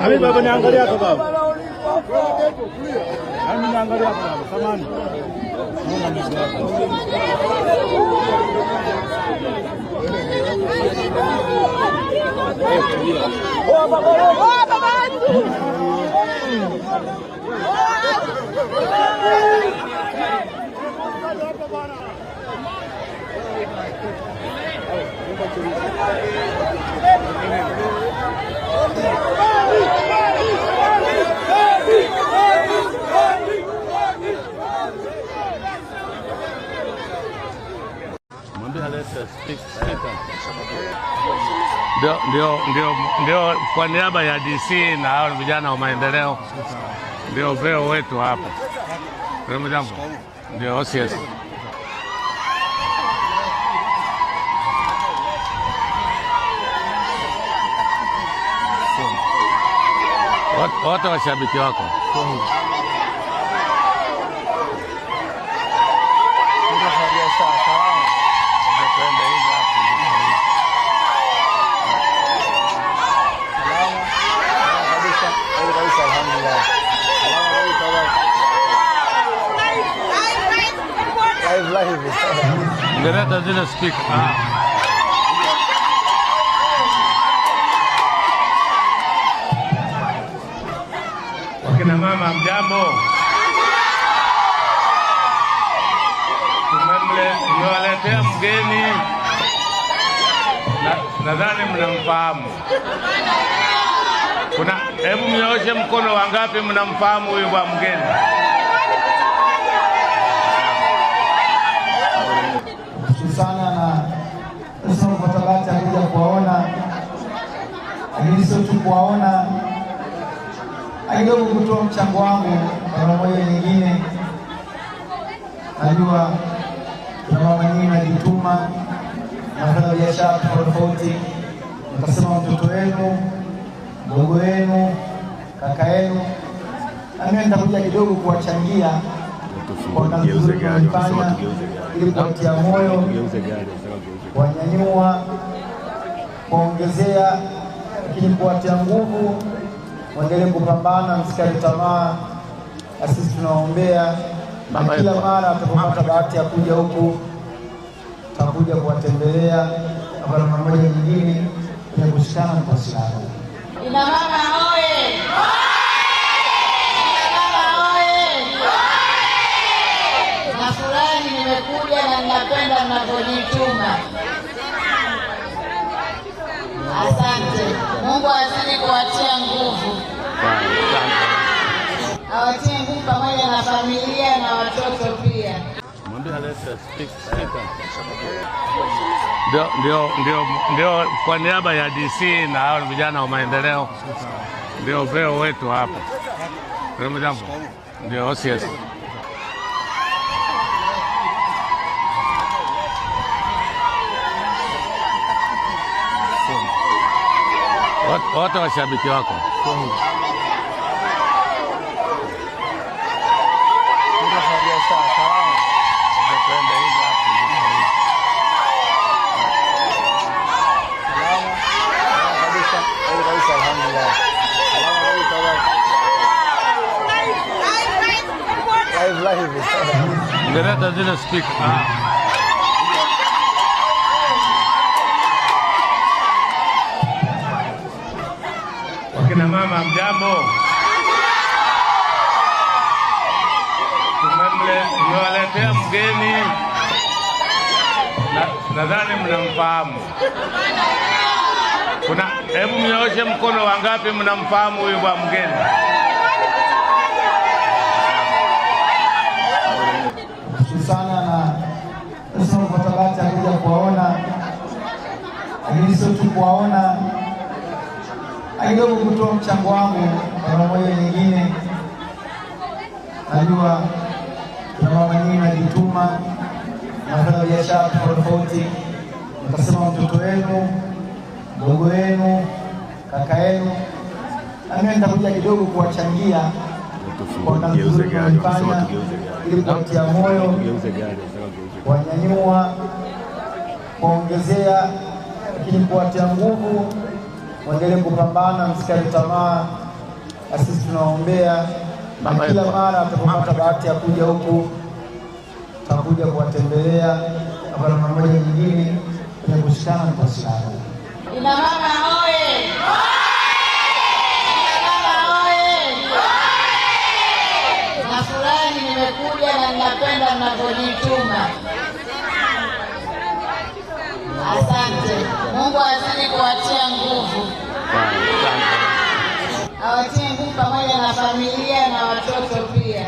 Ami baba niangalia hapo baba. Ami niangalia hapo baba. Samani. Oh baba. Oh baba. Ndio kwa niaba ya DC na hao vijana wa maendeleo ndio veo wetu hapa. Ndio jambo. Ndio OCS. Wote washabiki wako. Ngereta zile speaker. Wakina mama mjambo. Tumemletea mgeni. Nadhani mnamfahamu. Hebu mnyooshe mkono wangapi mnamfahamu huyu bwana mgeni? Sana na nasema kwa tabati kuja kuwaona, lakini sio tu kuwaona, kidogo kutoa mchango wangu kwa moyo nyingine. Najua mama nyinyi mnajituma, mnafanya biashara tofauti, mtasema mtoto wenu, ndugu wenu, kaka yenu, na mimi nitakuja kidogo kuwachangia kwa kazi nzuri mnayofanya ili kuwatia moyo, kuwanyanyua, kuongezea, lakini kuwatia nguvu, waendelee kupambana, msikate tamaa. Sisi tunaombea na kila mara atakapopata bahati ya kuja huku tutakuja kuwatembelea kwa namna moja nyingine ya kushikana na kushikana. Ina mama oye! Nafurahi nimekuja na ninapenda mnavyojituma. Asante. Mungu azidi kuwatia nguvu. Awatie nguvu pamoja na familia na watoto pia. Ndio kwa niaba ya DC na hao vijana wa maendeleo ndio veo wetu hapa. Ndio jambo. Ndio OCS. Wote washabiki wako. Ngereta zile speaker. Wakina mama mjambo. Tumemletea mgeni. Nadhani mnamfahamu. Hebu mnyooshe mkono wangapi mnamfahamu huyu bwana mgeni? Sana na nasema kwa tabati kuja kuwaona, lakini sio tu kuwaona, kidogo kutoa mchango wangu kwa moyo nyingine. Najua mama nyinyi mnajituma, mnafanya biashara tofauti, mtasema mtoto wenu, ndugu wenu, kaka yenu, na mimi nitakuja kidogo kuwachangia kwa kazi nzuri tunayofanya ili kuwatia moyo, kuwanyanyua, kuongezea, lakini kuwatia nguvu, waendelee kupambana, msikate tamaa. Na sisi tunaombea na kila mara tutapata bahati ya kuja huku, tutakuja kuwatembelea kwa namna moja nyingine, kwenye kushikana na kushikana. Ina mama oye! Ina mama oye! Nafurahi nimekuja na ninapenda mnavyojituma. Asante. Mungu azidi kuwatia nguvu. Awatie nguvu pamoja na familia na watoto pia.